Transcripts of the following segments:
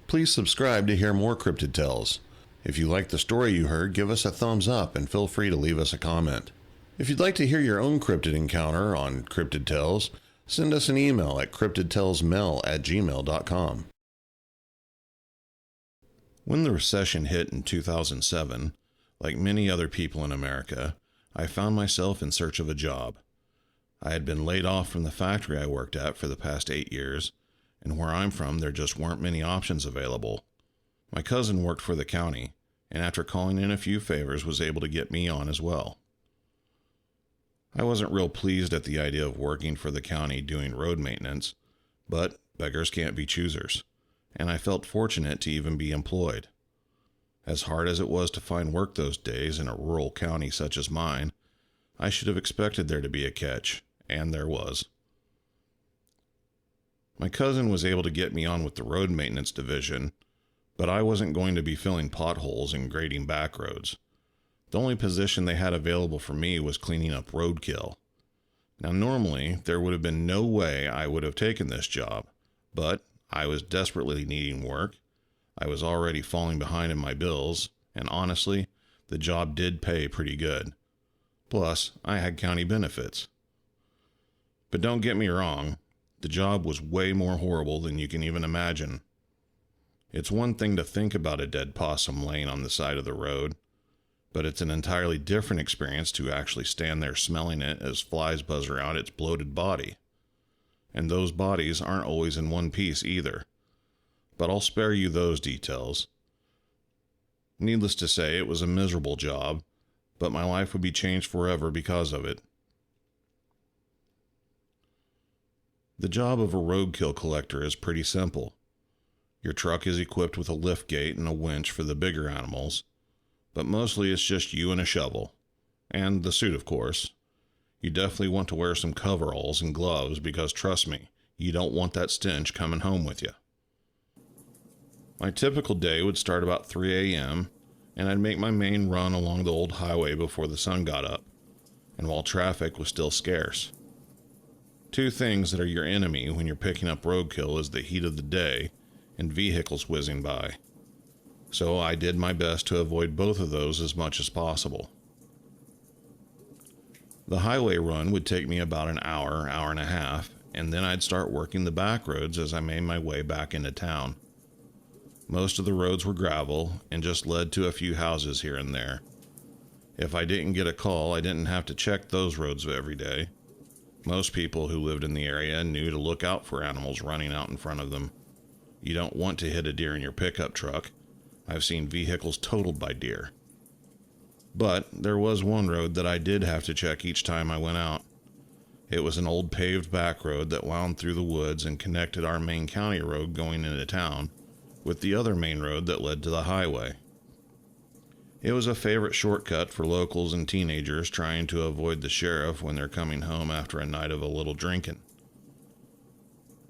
Please subscribe to hear more Cryptid Tales. If you like the story you heard, give us a thumbs up and feel free to leave us a comment. If you'd like to hear your own cryptid encounter on Cryptid Tales, send us an email at cryptidtalesmail@gmail.com. When the recession hit in 2007, like many other people in America, I found myself in search of a job. I had been laid off from the factory I worked at for the past 8 years, and where I'm from, there just weren't many options available. My cousin worked for the county, and after calling in a few favors, was able to get me on as well. I wasn't real pleased at the idea of working for the county doing road maintenance, but beggars can't be choosers, and I felt fortunate to even be employed. As hard as it was to find work those days in a rural county such as mine, I should have expected there to be a catch, and there was. My cousin was able to get me on with the road maintenance division, but I wasn't going to be filling potholes and grading back roads. The only position they had available for me was cleaning up roadkill. Now normally, there would have been no way I would have taken this job, but I was desperately needing work. I was already falling behind in my bills, and honestly, the job did pay pretty good. Plus, I had county benefits. But don't get me wrong, the job was way more horrible than you can even imagine. It's one thing to think about a dead possum laying on the side of the road, but it's an entirely different experience to actually stand there smelling it as flies buzz around its bloated body. And those bodies aren't always in one piece either. But I'll spare you those details. Needless to say, it was a miserable job, but my life would be changed forever because of it. The job of a roadkill collector is pretty simple. Your truck is equipped with a lift gate and a winch for the bigger animals, but mostly it's just you and a shovel. And the suit, of course. You definitely want to wear some coveralls and gloves because, trust me, you don't want that stench coming home with you. My typical day would start about 3 a.m., and I'd make my main run along the old highway before the sun got up, and while traffic was still scarce. Two things that are your enemy when you're picking up roadkill is the heat of the day and vehicles whizzing by. So I did my best to avoid both of those as much as possible. The highway run would take me about an hour, hour and a half, and then I'd start working the back roads as I made my way back into town. Most of the roads were gravel and just led to a few houses here and there. If I didn't get a call, I didn't have to check those roads every day. Most people who lived in the area knew to look out for animals running out in front of them. You don't want to hit a deer in your pickup truck. I've seen vehicles totaled by deer. But there was one road that I did have to check each time I went out. It was an old paved back road that wound through the woods and connected our main county road going into town with the other main road that led to the highway. It was a favorite shortcut for locals and teenagers trying to avoid the sheriff when they're coming home after a night of a little drinking.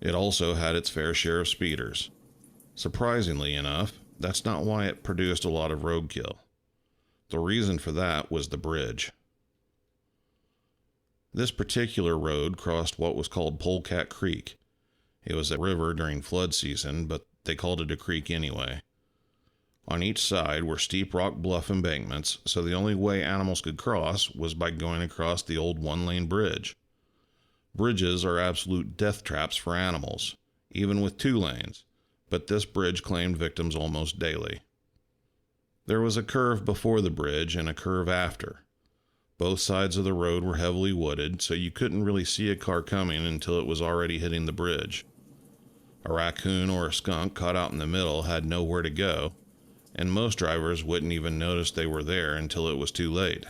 It also had its fair share of speeders. Surprisingly enough, that's not why it produced a lot of roadkill. The reason for that was the bridge. This particular road crossed what was called Polecat Creek. It was a river during flood season, but they called it a creek anyway. On each side were steep rock bluff embankments, so the only way animals could cross was by going across the old one-lane bridge. Bridges are absolute death traps for animals, even with 2 lanes, but this bridge claimed victims almost daily. There was a curve before the bridge and a curve after. Both sides of the road were heavily wooded, so you couldn't really see a car coming until it was already hitting the bridge. A raccoon or a skunk caught out in the middle had nowhere to go, and most drivers wouldn't even notice they were there until it was too late.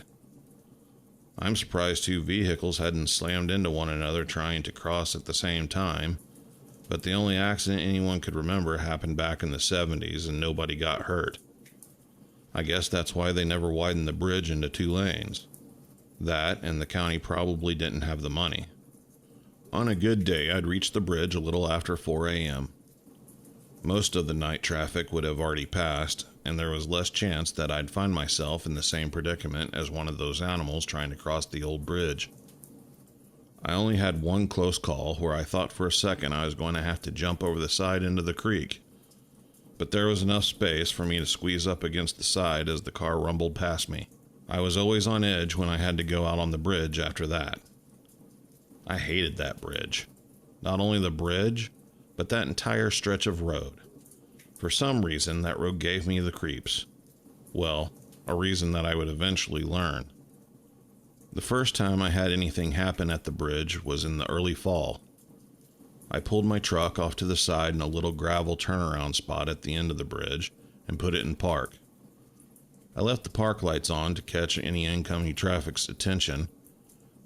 I'm surprised 2 vehicles hadn't slammed into one another trying to cross at the same time, but the only accident anyone could remember happened back in the 70s and nobody got hurt. I guess that's why they never widened the bridge into 2 lanes. That, and the county probably didn't have the money. On a good day, I'd reach the bridge a little after 4 a.m. Most of the night traffic would have already passed, and there was less chance that I'd find myself in the same predicament as one of those animals trying to cross the old bridge. I only had one close call where I thought for a second I was going to have to jump over the side into the creek. but there was enough space for me to squeeze up against the side as the car rumbled past me. I was always on edge when I had to go out on the bridge after that. I hated that bridge. Not only the bridge, but that entire stretch of road. For some reason, that road gave me the creeps. Well, a reason that I would eventually learn. The first time I had anything happen at the bridge was in the early fall. I pulled my truck off to the side in a little gravel turnaround spot at the end of the bridge and put it in park. I left the park lights on to catch any incoming traffic's attention,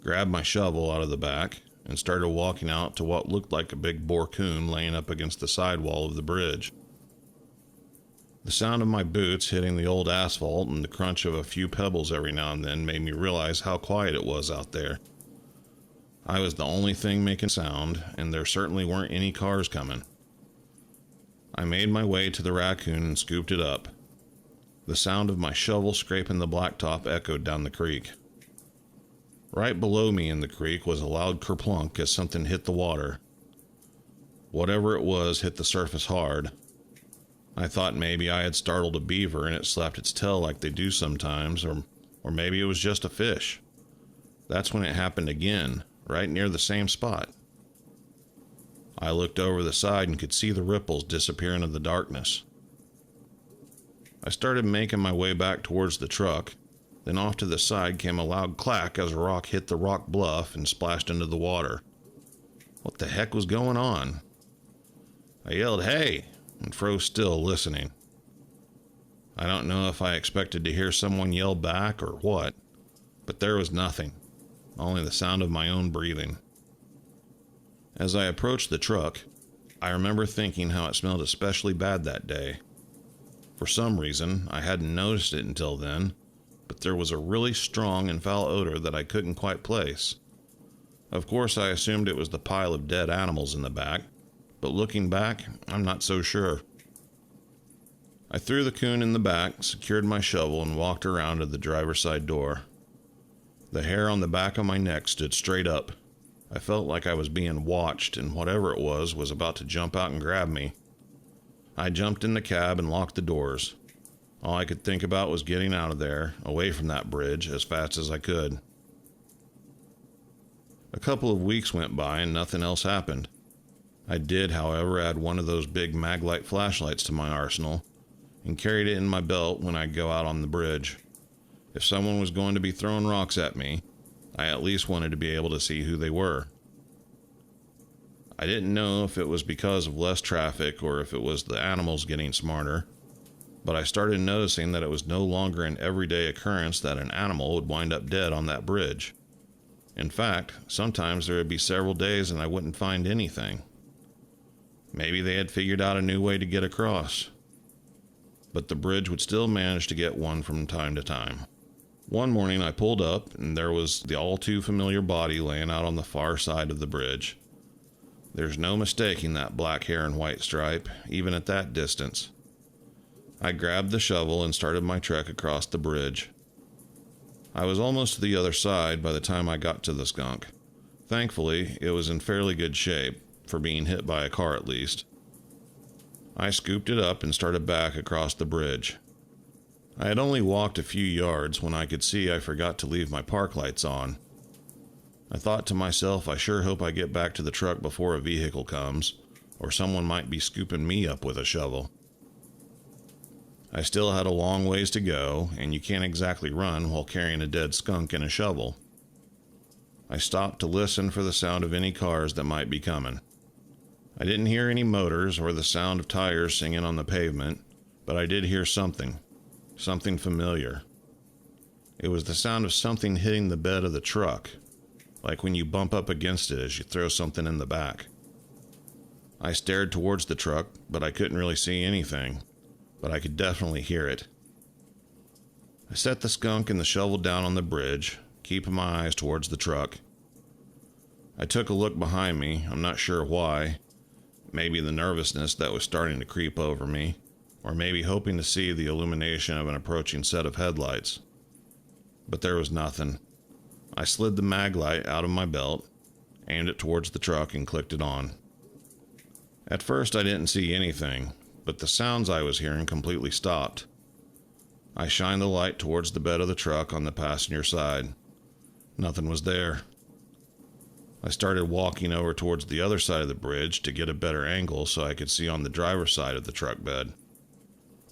grabbed my shovel out of the back, and started walking out to what looked like a big boar coon laying up against the sidewall of the bridge. The sound of my boots hitting the old asphalt and the crunch of a few pebbles every now and then made me realize how quiet it was out there. I was the only thing making sound, and there certainly weren't any cars coming. I made my way to the raccoon and scooped it up. The sound of my shovel scraping the blacktop echoed down the creek. Right below me in the creek was a loud kerplunk as something hit the water. Whatever it was hit the surface hard. I thought maybe I had startled a beaver and it slapped its tail like they do sometimes, or maybe it was just a fish. That's when it happened again, right near the same spot. I looked over the side and could see the ripples disappear into the darkness. I started making my way back towards the truck. Then off to the side came a loud clack as a rock hit the rock bluff and splashed into the water. What the heck was going on? I yelled, "Hey!" and froze still, listening. I don't know if I expected to hear someone yell back or what, but there was nothing, only the sound of my own breathing. As I approached the truck, I remember thinking how it smelled especially bad that day. For some reason, I hadn't noticed it until then, but there was a really strong and foul odor that I couldn't quite place. Of course, I assumed it was the pile of dead animals in the back, but looking back, I'm not so sure. I threw the coon in the back, secured my shovel, and walked around to the driver's side door. The hair on the back of my neck stood straight up. I felt like I was being watched, and whatever it was about to jump out and grab me. I jumped in the cab and locked the doors. All I could think about was getting out of there, away from that bridge, as fast as I could. A couple of weeks went by and nothing else happened. I did, however, add one of those big maglite flashlights to my arsenal and carried it in my belt when I'd go out on the bridge. If someone was going to be throwing rocks at me, I at least wanted to be able to see who they were. I didn't know if it was because of less traffic or if it was the animals getting smarter, but I started noticing that it was no longer an everyday occurrence that an animal would wind up dead on that bridge. In fact, sometimes there would be several days and I wouldn't find anything. Maybe they had figured out a new way to get across. But the bridge would still manage to get one from time to time. One morning I pulled up and there was the all too familiar body laying out on the far side of the bridge. There's no mistaking that black hair and white stripe, even at that distance. I grabbed the shovel and started my trek across the bridge. I was almost to the other side by the time I got to the skunk. Thankfully, it was in fairly good shape, for being hit by a car at least. I scooped it up and started back across the bridge. I had only walked a few yards when I could see I forgot to leave my park lights on. I thought to myself, I sure hope I get back to the truck before a vehicle comes, or someone might be scooping me up with a shovel. I still had a long ways to go, and you can't exactly run while carrying a dead skunk and a shovel. I stopped to listen for the sound of any cars that might be coming. I didn't hear any motors or the sound of tires singing on the pavement, but I did hear something familiar. It was the sound of something hitting the bed of the truck, like when you bump up against it as you throw something in the back. I stared towards the truck, but I couldn't really see anything, but I could definitely hear it. I set the skunk and the shovel down on the bridge, keeping my eyes towards the truck. I took a look behind me, I'm not sure why. Maybe the nervousness that was starting to creep over me, or maybe hoping to see the illumination of an approaching set of headlights. But there was nothing. I slid the mag light out of my belt, aimed it towards the truck, and clicked it on. At first I didn't see anything, but the sounds I was hearing completely stopped. I shined the light towards the bed of the truck on the passenger side. Nothing was there. I started walking over towards the other side of the bridge to get a better angle so I could see on the driver's side of the truck bed.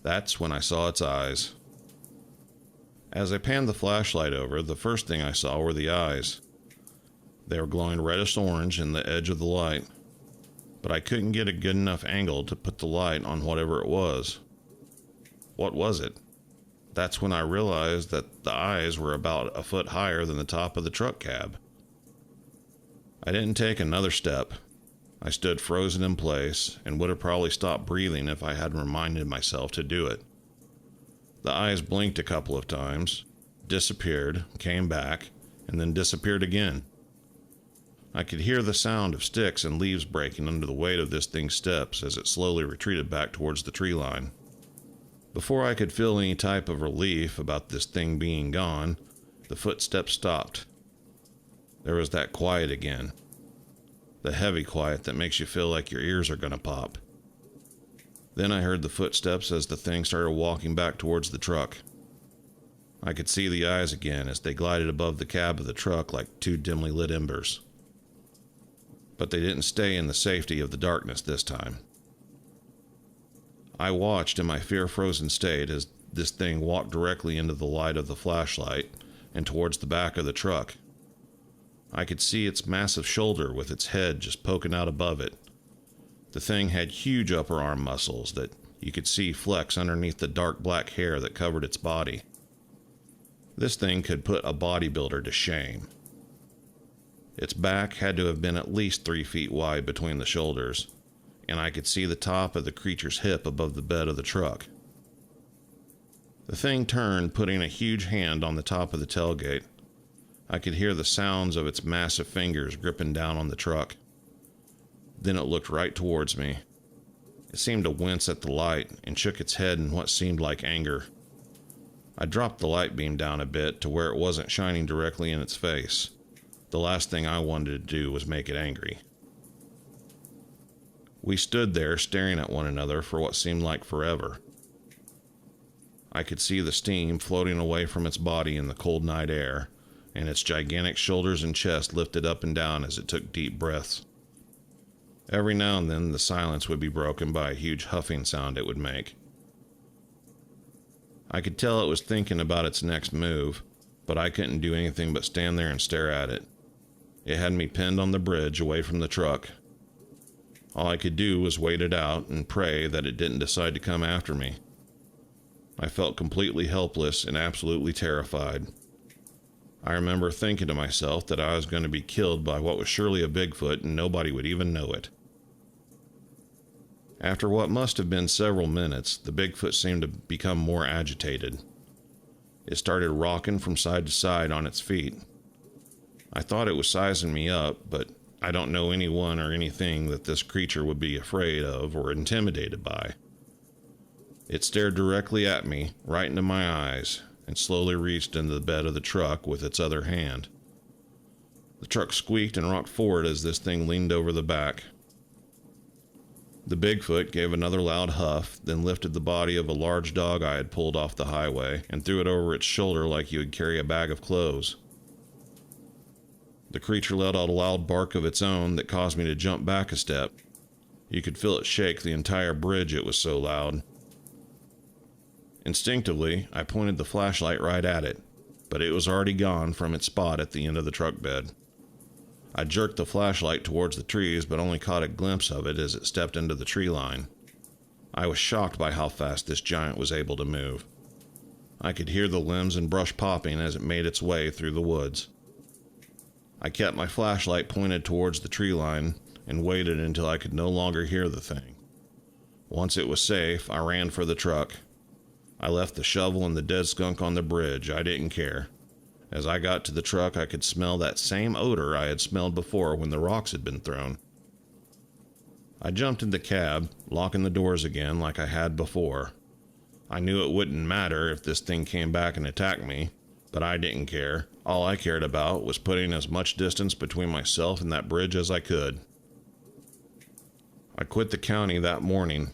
That's when I saw its eyes. As I panned the flashlight over, the first thing I saw were the eyes. They were glowing reddish orange in the edge of the light, but I couldn't get a good enough angle to put the light on whatever it was. What was it? That's when I realized that the eyes were about a foot higher than the top of the truck cab. I didn't take another step. I stood frozen in place and would have probably stopped breathing if I hadn't reminded myself to do it. The eyes blinked a couple of times, disappeared, came back, and then disappeared again. I could hear the sound of sticks and leaves breaking under the weight of this thing's steps as it slowly retreated back towards the tree line. Before I could feel any type of relief about this thing being gone, the footsteps stopped. There was that quiet again. The heavy quiet that makes you feel like your ears are going to pop. Then I heard the footsteps as the thing started walking back towards the truck. I could see the eyes again as they glided above the cab of the truck like two dimly lit embers. But they didn't stay in the safety of the darkness this time. I watched in my fear-frozen state as this thing walked directly into the light of the flashlight and towards the back of the truck. I could see its massive shoulder with its head just poking out above it. The thing had huge upper arm muscles that you could see flecks underneath the dark black hair that covered its body. This thing could put a bodybuilder to shame. Its back had to have been at least 3 feet wide between the shoulders, and I could see the top of the creature's hip above the bed of the truck. The thing turned, putting a huge hand on the top of the tailgate. I could hear the sounds of its massive fingers gripping down on the truck. Then it looked right towards me. It seemed to wince at the light and shook its head in what seemed like anger. I dropped the light beam down a bit to where it wasn't shining directly in its face. The last thing I wanted to do was make it angry. We stood there staring at one another for what seemed like forever. I could see the steam floating away from its body in the cold night air, and its gigantic shoulders and chest lifted up and down as it took deep breaths. Every now and then the silence would be broken by a huge huffing sound it would make. I could tell it was thinking about its next move, but I couldn't do anything but stand there and stare at it. It had me pinned on the bridge away from the truck. All I could do was wait it out and pray that it didn't decide to come after me. I felt completely helpless and absolutely terrified. I remember thinking to myself that I was going to be killed by what was surely a Bigfoot and nobody would even know it. After what must have been several minutes, the Bigfoot seemed to become more agitated. It started rocking from side to side on its feet. I thought it was sizing me up, but I don't know anyone or anything that this creature would be afraid of or intimidated by. It stared directly at me, right into my eyes, and slowly reached into the bed of the truck with its other hand. The truck squeaked and rocked forward as this thing leaned over the back. The Bigfoot gave another loud huff, then lifted the body of a large dog I had pulled off the highway and threw it over its shoulder like you would carry a bag of clothes. The creature let out a loud bark of its own that caused me to jump back a step. You could feel it shake the entire bridge, it was so loud. Instinctively, I pointed the flashlight right at it, but it was already gone from its spot at the end of the truck bed. I jerked the flashlight towards the trees, but only caught a glimpse of it as it stepped into the tree line. I was shocked by how fast this giant was able to move. I could hear the limbs and brush popping as it made its way through the woods. I kept my flashlight pointed towards the tree line and waited until I could no longer hear the thing. Once it was safe, I ran for the truck. I left the shovel and the dead skunk on the bridge. I didn't care. As I got to the truck, I could smell that same odor I had smelled before when the rocks had been thrown. I jumped in the cab, locking the doors again like I had before. I knew it wouldn't matter if this thing came back and attacked me, but I didn't care. All I cared about was putting as much distance between myself and that bridge as I could. I quit the county that morning.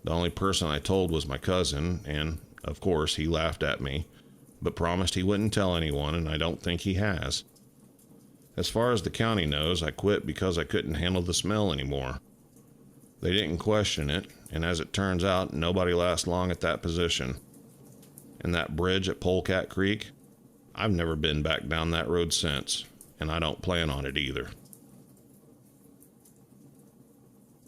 The only person I told was my cousin, and, of course, he laughed at me, but promised he wouldn't tell anyone, and I don't think he has. As far as the county knows, I quit because I couldn't handle the smell anymore. They didn't question it, and as it turns out, nobody lasts long at that position. And that bridge at Polecat Creek, I've never been back down that road since, and I don't plan on it either.